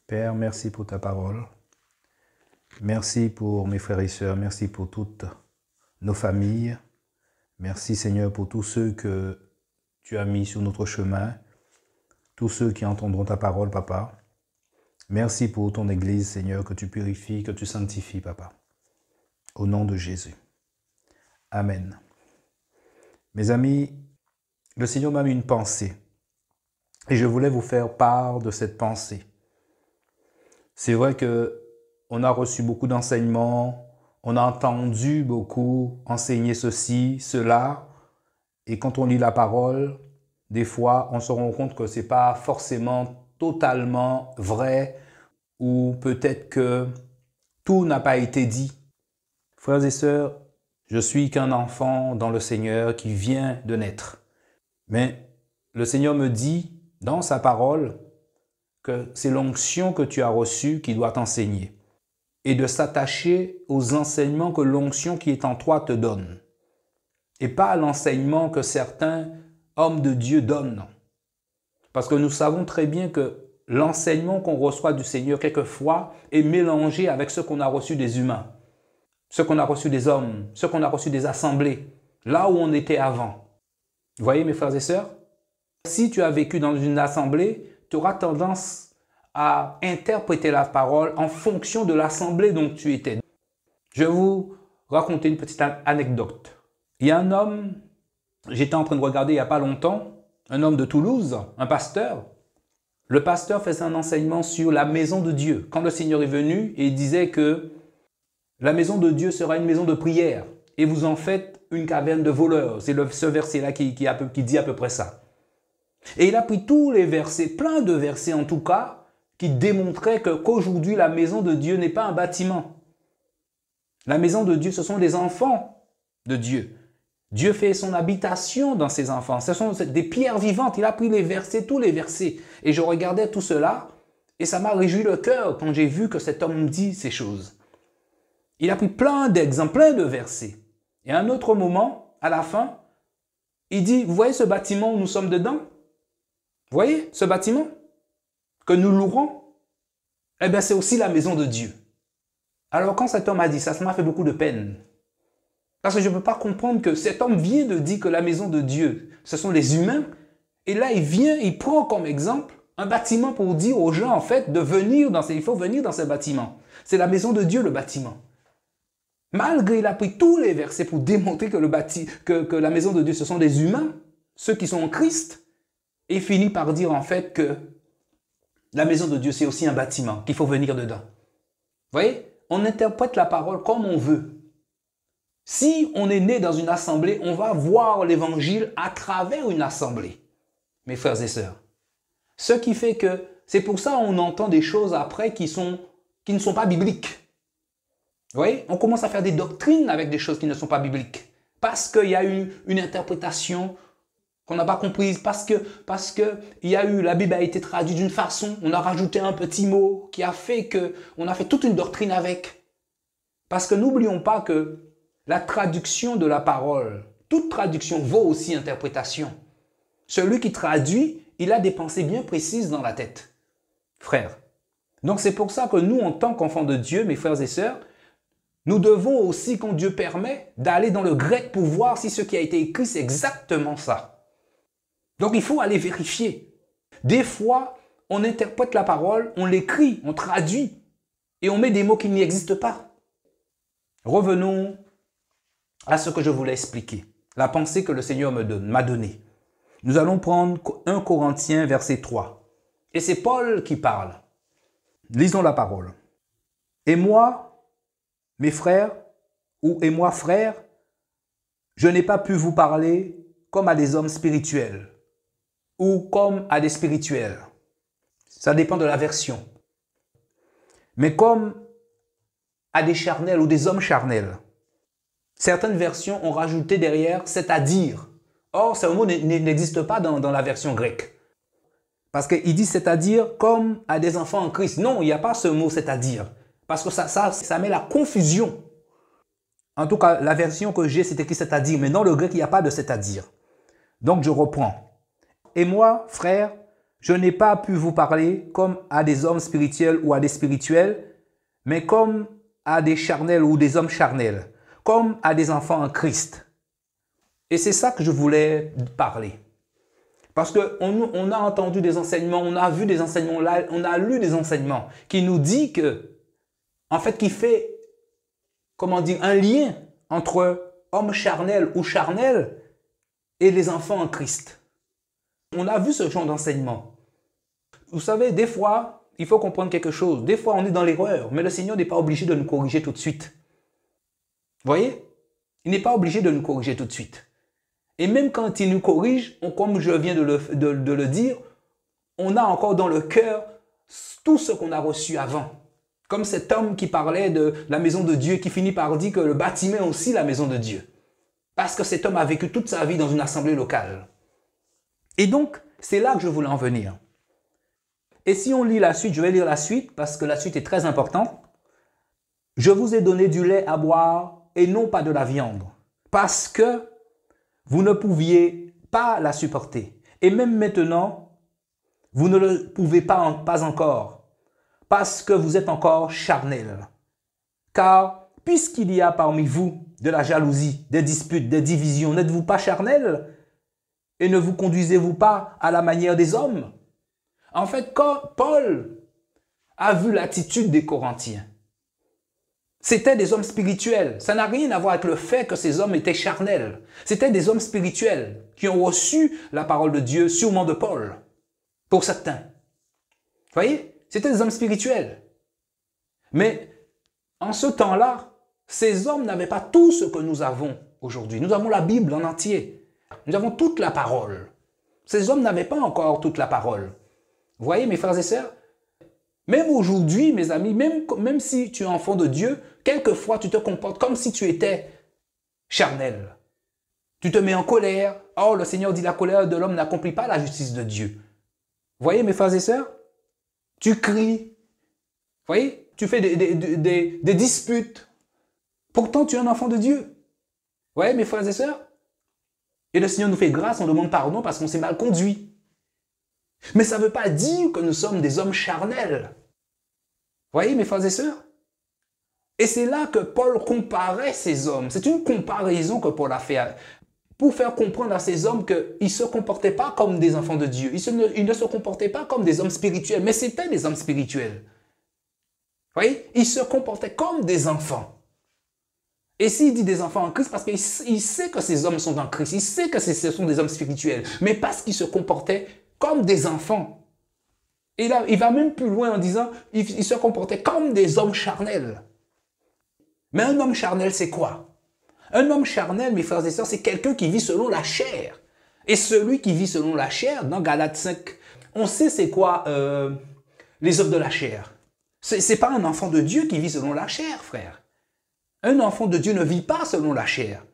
Père, merci pour ta parole. Merci pour mes frères et sœurs. Merci pour toutes nos familles. Merci Seigneur pour tous ceux que tu as mis sur notre chemin. Tous ceux qui entendront ta parole, Papa. Merci pour ton Église, Seigneur, que tu purifies, que tu sanctifies, Papa. Au nom de Jésus. Amen. Mes amis, le Seigneur m'a mis une pensée. Et je voulais vous faire part de cette pensée. C'est vrai qu'on a reçu beaucoup d'enseignements, on a entendu beaucoup enseigner ceci, cela. Et quand on lit la parole, des fois, on se rend compte que ce n'est pas forcément totalement vrai ou peut-être que tout n'a pas été dit. Frères et sœurs, je suis qu'un enfant dans le Seigneur qui vient de naître. Mais le Seigneur me dit dans sa parole que c'est l'onction que tu as reçue qui doit t'enseigner et de s'attacher aux enseignements que l'onction qui est en toi te donne et pas à l'enseignement que certains hommes de Dieu donnent. Parce que nous savons très bien que l'enseignement qu'on reçoit du Seigneur quelquefois est mélangé avec ce qu'on a reçu des humains, ce qu'on a reçu des hommes, ce qu'on a reçu des assemblées, là où on était avant. Vous voyez mes frères et sœurs? Si tu as vécu dans une assemblée, tu auras tendance à interpréter la parole en fonction de l'assemblée dont tu étais. Je vais vous raconter une petite anecdote. Il y a un homme, j'étais en train de regarder il n'y a pas longtemps, un homme de Toulouse, un pasteur. Le pasteur faisait un enseignement sur la maison de Dieu. Quand le Seigneur est venu, il disait que la maison de Dieu sera une maison de prière et vous en faites une caverne de voleurs. C'est ce verset-là qui dit à peu près ça. Et il a pris tous les versets, plein de versets en tout cas, qui démontraient qu'aujourd'hui la maison de Dieu n'est pas un bâtiment. La maison de Dieu, ce sont des enfants de Dieu. Dieu fait son habitation dans ses enfants. Ce sont des pierres vivantes. Il a pris les versets, tous les versets. Et je regardais tout cela et ça m'a réjoui le cœur quand j'ai vu que cet homme dit ces choses. Il a pris plein d'exemples, plein de versets. Et à un autre moment, à la fin, il dit, vous voyez ce bâtiment où nous sommes dedans? Vous voyez ce bâtiment que nous louerons? Eh bien, c'est aussi la maison de Dieu. Alors, quand cet homme a dit ça, ça m'a fait beaucoup de peine. Parce que je ne peux pas comprendre que cet homme vient de dire que la maison de Dieu, ce sont les humains. Et là, il prend comme exemple un bâtiment pour dire aux gens, en fait, il faut venir dans ce bâtiment. C'est la maison de Dieu, le bâtiment. Malgré, il a pris tous les versets pour démontrer que la maison de Dieu, ce sont des humains, ceux qui sont en Christ. Et finit par dire en fait que la maison de Dieu, c'est aussi un bâtiment, qu'il faut venir dedans. Vous voyez, on interprète la parole comme on veut. Si on est né dans une assemblée, on va voir l'évangile à travers une assemblée, mes frères et sœurs. Ce qui fait que, c'est pour ça qu'on entend des choses après qui ne sont pas bibliques. Vous voyez, on commence à faire des doctrines avec des choses qui ne sont pas bibliques. Parce qu'il y a eu une interprétation qu'on n'a pas comprise, parce que la Bible a été traduite d'une façon, on a rajouté un petit mot qui a fait qu'on a fait toute une doctrine avec. Parce que n'oublions pas que la traduction de la parole, toute traduction vaut aussi interprétation. Celui qui traduit, il a des pensées bien précises dans la tête, frère. Donc c'est pour ça que nous, en tant qu'enfants de Dieu, mes frères et sœurs, nous devons aussi, quand Dieu permet, d'aller dans le grec pour voir si ce qui a été écrit, c'est exactement ça. Donc il faut aller vérifier. Des fois, on interprète la parole, on l'écrit, on traduit et on met des mots qui n'y existent pas. Revenons à ce que je voulais expliquer, la pensée que le Seigneur m'a donnée. Nous allons prendre 1 Corinthiens verset 3. Et c'est Paul qui parle. Lisons la parole. Et moi, mes frères, et moi frères, je n'ai pas pu vous parler comme à des hommes spirituels ou comme à des spirituels. Ça dépend de la version. Mais comme à des charnels ou des hommes charnels. Certaines versions ont rajouté derrière « c'est-à-dire ». Or, ce mot n'existe pas dans la version grecque. Parce qu'il dit « c'est-à-dire comme à des enfants en Christ ». Non, il n'y a pas ce mot « c'est-à-dire ». Parce que ça met la confusion. En tout cas, la version que j'ai, c'est écrit « c'est-à-dire ». Mais dans le grec, il n'y a pas de « c'est-à-dire ». Donc, je reprends. Et moi, frère, Je n'ai pas pu vous parler comme à des hommes spirituels ou à des spirituels, mais comme à des charnels ou des hommes charnels, comme à des enfants en Christ. Et c'est ça que je voulais parler. Parce qu'on a entendu des enseignements, on a vu des enseignements, là, on a lu des enseignements qui nous dit que, en fait, qui fait, comment dire, un lien entre hommes charnels ou charnels et les enfants en Christ. On a vu ce genre d'enseignement. Vous savez, des fois, il faut comprendre quelque chose. Des fois, on est dans l'erreur, mais le Seigneur n'est pas obligé de nous corriger tout de suite. Vous voyez? Il n'est pas obligé de nous corriger tout de suite. Et même quand il nous corrige, comme je viens de le dire, on a encore dans le cœur tout ce qu'on a reçu avant. Comme cet homme qui parlait de la maison de Dieu, qui finit par dire que le bâtiment est aussi la maison de Dieu. Parce que cet homme a vécu toute sa vie dans une assemblée locale. Et donc, c'est là que je voulais en venir. Et si on lit la suite, je vais lire la suite parce que la suite est très importante. Je vous ai donné du lait à boire et non pas de la viande, parce que vous ne pouviez pas la supporter. Et même maintenant, vous ne le pouvez pas encore, parce que vous êtes encore charnel. Car puisqu'il y a parmi vous de la jalousie, des disputes, des divisions, n'êtes-vous pas charnel? Et ne vous conduisez-vous pas à la manière des hommes? En fait, quand Paul a vu l'attitude des Corinthiens, c'était des hommes spirituels. Ça n'a rien à voir avec le fait que ces hommes étaient charnels. C'était des hommes spirituels qui ont reçu la parole de Dieu, sûrement de Paul, pour certains. Vous voyez? C'était des hommes spirituels. Mais en ce temps-là, ces hommes n'avaient pas tout ce que nous avons aujourd'hui. Nous avons la Bible en entier. Nous avons toute la parole. Ces hommes n'avaient pas encore toute la parole. Vous voyez, mes frères et sœurs? Même aujourd'hui, mes amis, même si tu es enfant de Dieu, quelquefois tu te comportes comme si tu étais charnel. Tu te mets en colère. Oh, le Seigneur dit la colère de l'homme n'accomplit pas la justice de Dieu. Vous voyez, mes frères et sœurs? Tu cries. Vous voyez? Tu fais des disputes. Pourtant, tu es un enfant de Dieu. Vous voyez, mes frères et sœurs? Et le Seigneur nous fait grâce, on demande pardon parce qu'on s'est mal conduit. Mais ça ne veut pas dire que nous sommes des hommes charnels. Vous voyez, mes frères et sœurs? Et c'est là que Paul comparait ces hommes. C'est une comparaison que Paul a fait pour faire comprendre à ces hommes qu'ils ne se comportaient pas comme des enfants de Dieu. Ils ne se comportaient pas comme des hommes spirituels, mais c'était des hommes spirituels. Vous voyez? Ils se comportaient comme des enfants. Et s'il dit des enfants en Christ, parce qu'il sait que ces hommes sont en Christ, il sait que ce sont des hommes spirituels, mais parce qu'ils se comportaient comme des enfants. Et là, il va même plus loin en disant, ils se comportaient comme des hommes charnels. Mais un homme charnel, c'est quoi? Un homme charnel, mes frères et sœurs, c'est quelqu'un qui vit selon la chair. Et celui qui vit selon la chair, dans Galates 5, on sait c'est quoi les œuvres de la chair. C'est pas un enfant de Dieu qui vit selon la chair, frère. Un enfant de Dieu ne vit pas selon la chair.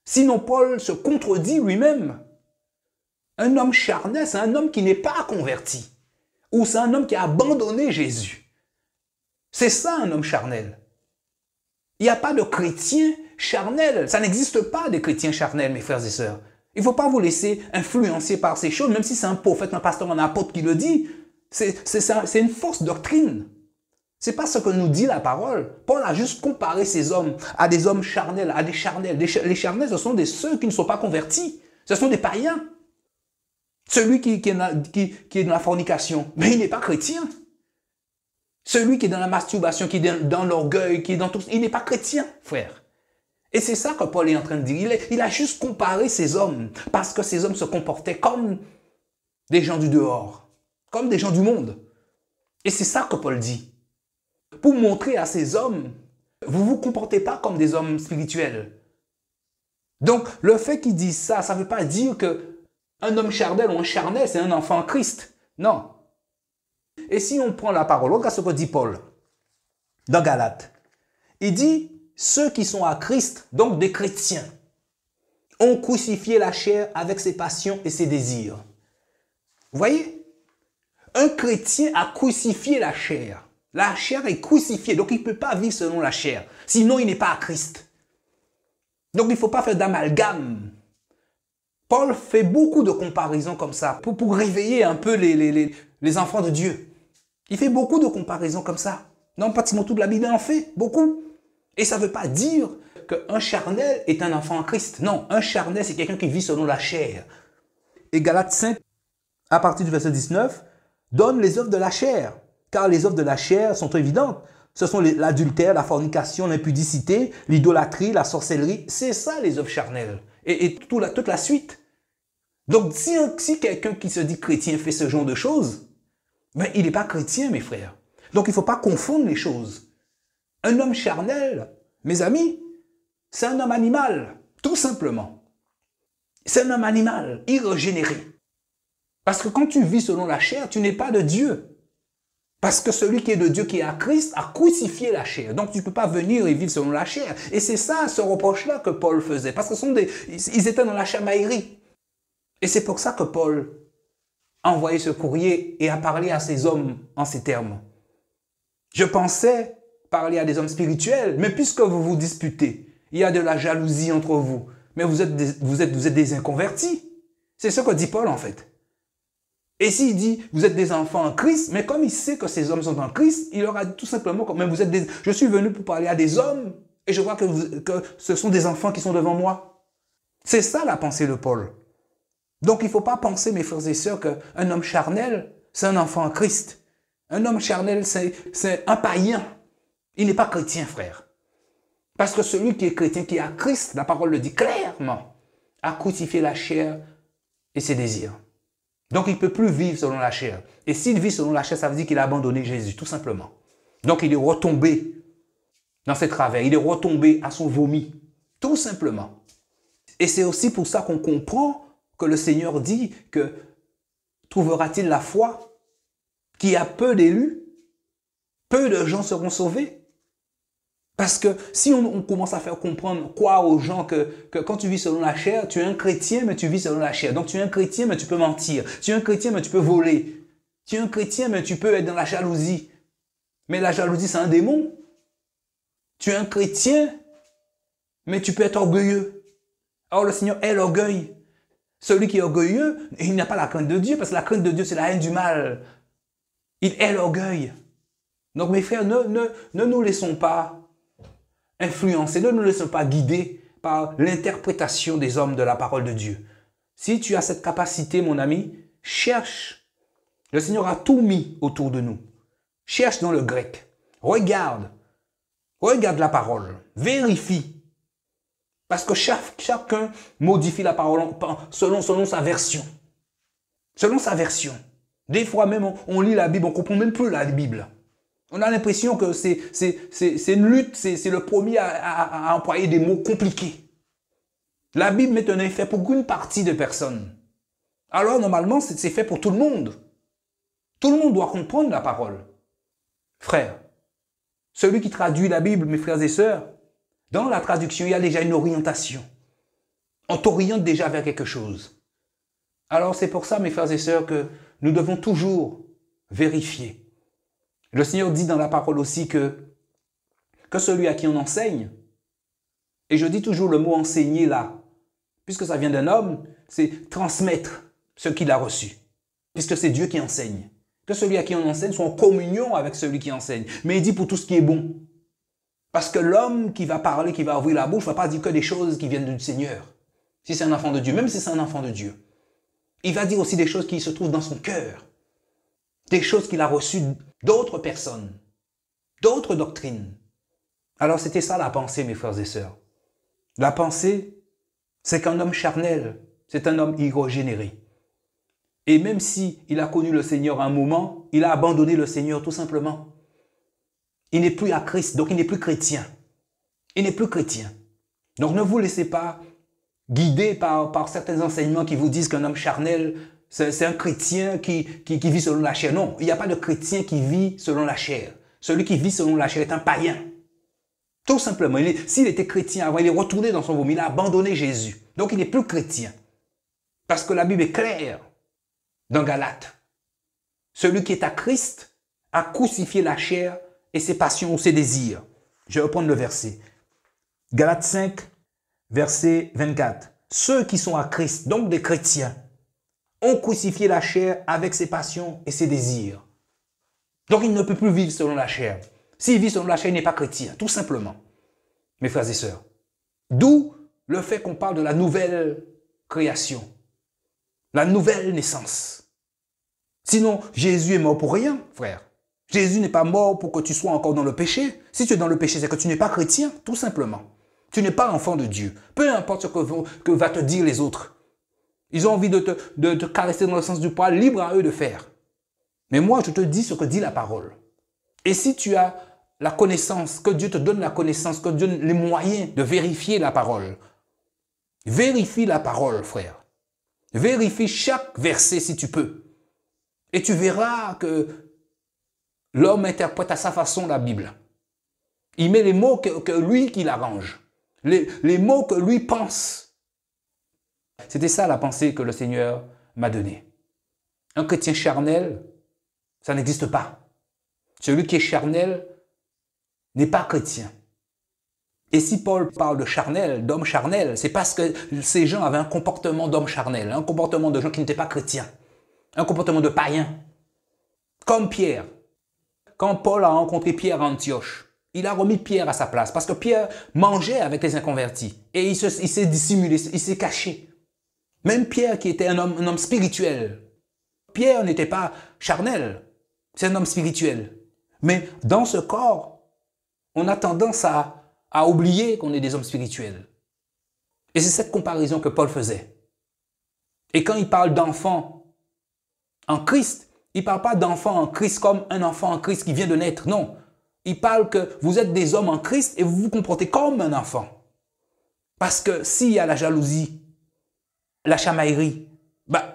Sinon, Paul se contredit lui-même. Un homme charnel, c'est un homme qui n'est pas converti. Ou c'est un homme qui a abandonné Jésus. C'est ça un homme charnel. Il n'y a pas de chrétien charnel. Ça n'existe pas des chrétiens charnels, mes frères et sœurs. Il ne faut pas vous laisser influencer par ces choses, même si c'est un prophète, un pasteur, un apôtre qui le dit. C'est une fausse doctrine. Ce n'est pas ce que nous dit la parole. Paul a juste comparé ces hommes à des hommes charnels, à des charnels. Les charnels, ce sont ceux qui ne sont pas convertis. Ce sont des païens. Celui qui est dans la fornication, mais il n'est pas chrétien. Celui qui est dans la masturbation, qui est dans l'orgueil, qui est dans tout ça, il n'est pas chrétien, frère. Et c'est ça que Paul est en train de dire. Il a juste comparé ces hommes, parce que ces hommes se comportaient comme des gens du dehors, comme des gens du monde. Et c'est ça que Paul dit. Pour montrer à ces hommes, vous ne vous comportez pas comme des hommes spirituels. Donc, le fait qu'ils disent ça, ça ne veut pas dire qu'un homme charnel ou un charnel, c'est un enfant en Christ. Non. Et si on prend la parole, regarde ce que dit Paul dans Galates. Il dit, ceux qui sont à Christ, donc des chrétiens, ont crucifié la chair avec ses passions et ses désirs. Vous voyez? Un chrétien a crucifié la chair. La chair est crucifiée, donc il ne peut pas vivre selon la chair. Sinon, il n'est pas à Christ. Donc, il ne faut pas faire d'amalgame. Paul fait beaucoup de comparaisons comme ça pour réveiller un peu les enfants de Dieu. Il fait beaucoup de comparaisons comme ça. Non, pratiquement toute la Bible en fait, beaucoup. Et ça ne veut pas dire qu'un charnel est un enfant en Christ. Non, un charnel, c'est quelqu'un qui vit selon la chair. Et Galates 5, à partir du verset 19, donne les œuvres de la chair. Car les œuvres de la chair sont évidentes. Ce sont l'adultère, la fornication, l'impudicité, l'idolâtrie, la sorcellerie. C'est ça les œuvres charnelles. Et toute la suite. Donc si quelqu'un qui se dit chrétien fait ce genre de choses, ben, il n'est pas chrétien, mes frères. Donc il ne faut pas confondre les choses. Un homme charnel, mes amis, c'est un homme animal, tout simplement. C'est un homme animal, irrégénéré. Parce que quand tu vis selon la chair, tu n'es pas de Dieu. Parce que celui qui est de Dieu, qui est à Christ, a crucifié la chair. Donc tu ne peux pas venir et vivre selon la chair. Et c'est ça, ce reproche-là que Paul faisait. Parce qu'ils étaient dans la chamaillerie. Et c'est pour ça que Paul a envoyé ce courrier et a parlé à ces hommes en ces termes. Je pensais parler à des hommes spirituels, mais puisque vous vous disputez, il y a de la jalousie entre vous, mais vous êtes des inconvertis. C'est ce que dit Paul en fait. Et s'il dit, vous êtes des enfants en Christ, mais comme il sait que ces hommes sont en Christ, il leur a dit tout simplement, mais vous êtes je suis venu pour parler à des hommes, et je vois que ce sont des enfants qui sont devant moi. C'est ça la pensée de Paul. Donc il ne faut pas penser, mes frères et sœurs, qu'un homme charnel, c'est un enfant en Christ. Un homme charnel, c'est un païen. Il n'est pas chrétien, frère. Parce que celui qui est chrétien, qui est à Christ, la parole le dit clairement, a crucifié la chair et ses désirs. Donc il ne peut plus vivre selon la chair. Et s'il vit selon la chair, ça veut dire qu'il a abandonné Jésus, tout simplement. Donc il est retombé dans ses travers, il est retombé à son vomi, tout simplement. Et c'est aussi pour ça qu'on comprend que le Seigneur dit que trouvera-t-il la foi qui a peu d'élus, peu de gens seront sauvés. Parce que si on commence à faire comprendre quoi aux gens que quand tu vis selon la chair, tu es un chrétien, mais tu vis selon la chair. Donc tu es un chrétien, mais tu peux mentir. Tu es un chrétien, mais tu peux voler. Tu es un chrétien, mais tu peux être dans la jalousie. Mais la jalousie, c'est un démon. Tu es un chrétien, mais tu peux être orgueilleux. Or, le Seigneur est l'orgueil. Celui qui est orgueilleux, il n'a pas la crainte de Dieu, parce que la crainte de Dieu, c'est la haine du mal. Il est l'orgueil. Donc, mes frères, ne nous laissons pas influencer, ne nous laissons pas guider par l'interprétation des hommes de la parole de Dieu. Si tu as cette capacité, mon ami, cherche. Le Seigneur a tout mis autour de nous. Cherche dans le grec. Regarde la parole. Vérifie. Parce que chacun modifie la parole selon sa version. Selon sa version. Des fois même, on lit la Bible, on ne comprend même plus la Bible. On a l'impression que c'est une lutte, c'est le premier à employer des mots compliqués. La Bible maintenant est faite pour une partie de personnes. Alors normalement, c'est fait pour tout le monde. Tout le monde doit comprendre la parole. Frère, celui qui traduit la Bible, mes frères et sœurs, dans la traduction, il y a déjà une orientation. On t'oriente déjà vers quelque chose. Alors c'est pour ça, mes frères et sœurs, que nous devons toujours vérifier. Le Seigneur dit dans la parole aussi que celui à qui on enseigne, et je dis toujours le mot enseigner là, puisque ça vient d'un homme, c'est transmettre ce qu'il a reçu, puisque c'est Dieu qui enseigne. Que celui à qui on enseigne soit en communion avec celui qui enseigne. Mais il dit pour tout ce qui est bon. Parce que l'homme qui va parler, qui va ouvrir la bouche, ne va pas dire que des choses qui viennent du Seigneur. Si c'est un enfant de Dieu, même si c'est un enfant de Dieu. Il va dire aussi des choses qui se trouvent dans son cœur. Des choses qu'il a reçues d'autres personnes. D'autres doctrines. Alors c'était ça la pensée, mes frères et sœurs. La pensée, c'est qu'un homme charnel, c'est un homme irrégénéré. Et même si il a connu le Seigneur un moment, il a abandonné le Seigneur tout simplement. Il n'est plus à Christ, donc il n'est plus chrétien. Il n'est plus chrétien. Donc ne vous laissez pas guider par certains enseignements qui vous disent qu'un homme charnel, c'est un chrétien qui vit selon la chair. Non, il n'y a pas de chrétien qui vit selon la chair. Celui qui vit selon la chair est un païen. Tout simplement. S'il était chrétien avant, il est retourné dans son vomi, il a abandonné Jésus. Donc il n'est plus chrétien. Parce que la Bible est claire dans Galates. Celui qui est à Christ a crucifié la chair et ses passions ou ses désirs. Je vais reprendre le verset. Galates 5, verset 24. ceux qui sont à Christ, donc des chrétiens, ont crucifié la chair avec ses passions et ses désirs. Donc il ne peut plus vivre selon la chair. S'il vit selon la chair, il n'est pas chrétien, tout simplement. Mes frères et sœurs. D'où le fait qu'on parle de la nouvelle création, la nouvelle naissance. Sinon, Jésus est mort pour rien, frère. Jésus n'est pas mort pour que tu sois encore dans le péché. Si tu es dans le péché, c'est que tu n'es pas chrétien, tout simplement. Tu n'es pas enfant de Dieu. Peu importe ce que va te dire les autres. Ils ont envie de te caresser dans le sens du poil, libre à eux de faire. Mais moi, je te dis ce que dit la parole. Et si tu as la connaissance, que Dieu te donne la connaissance, que Dieu donne les moyens de vérifier la parole, vérifie la parole, frère. Vérifie chaque verset si tu peux. Et tu verras que l'homme interprète à sa façon la Bible. Il met les mots que lui qu'il arrange. Les mots que lui pense. C'était ça la pensée que le Seigneur m'a donnée. Un chrétien charnel, ça n'existe pas. Celui qui est charnel n'est pas chrétien. Et si Paul parle de charnel, d'homme charnel, c'est parce que ces gens avaient un comportement d'homme charnel, un comportement de gens qui n'étaient pas chrétiens, un comportement de païens. Comme Pierre. Quand Paul a rencontré Pierre à Antioche, il a remis Pierre à sa place parce que Pierre mangeait avec les inconvertis et il s'est dissimulé, il s'est caché. Même Pierre qui était un homme spirituel. Pierre n'était pas charnel, c'est un homme spirituel. Mais dans ce corps, on a tendance à oublier qu'on est des hommes spirituels. Et c'est cette comparaison que Paul faisait. Et quand il parle d'enfants en Christ, il ne parle pas d'enfants en Christ comme un enfant en Christ qui vient de naître, non. Il parle que vous êtes des hommes en Christ et vous vous comportez comme un enfant. Parce que s'il y a la jalousie, la chamaillerie,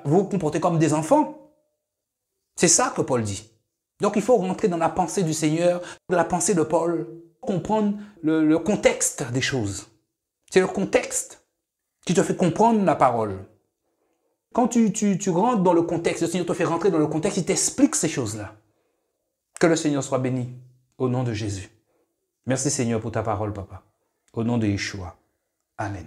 vous vous comportez comme des enfants. C'est ça que Paul dit. Donc il faut rentrer dans la pensée du Seigneur, dans la pensée de Paul, comprendre le contexte des choses. C'est le contexte qui te fait comprendre la parole. Quand tu rentres dans le contexte, le Seigneur te fait rentrer dans le contexte, il t'explique ces choses-là. Que le Seigneur soit béni au nom de Jésus. Merci Seigneur pour ta parole, Papa. Au nom de Yeshua. Amen.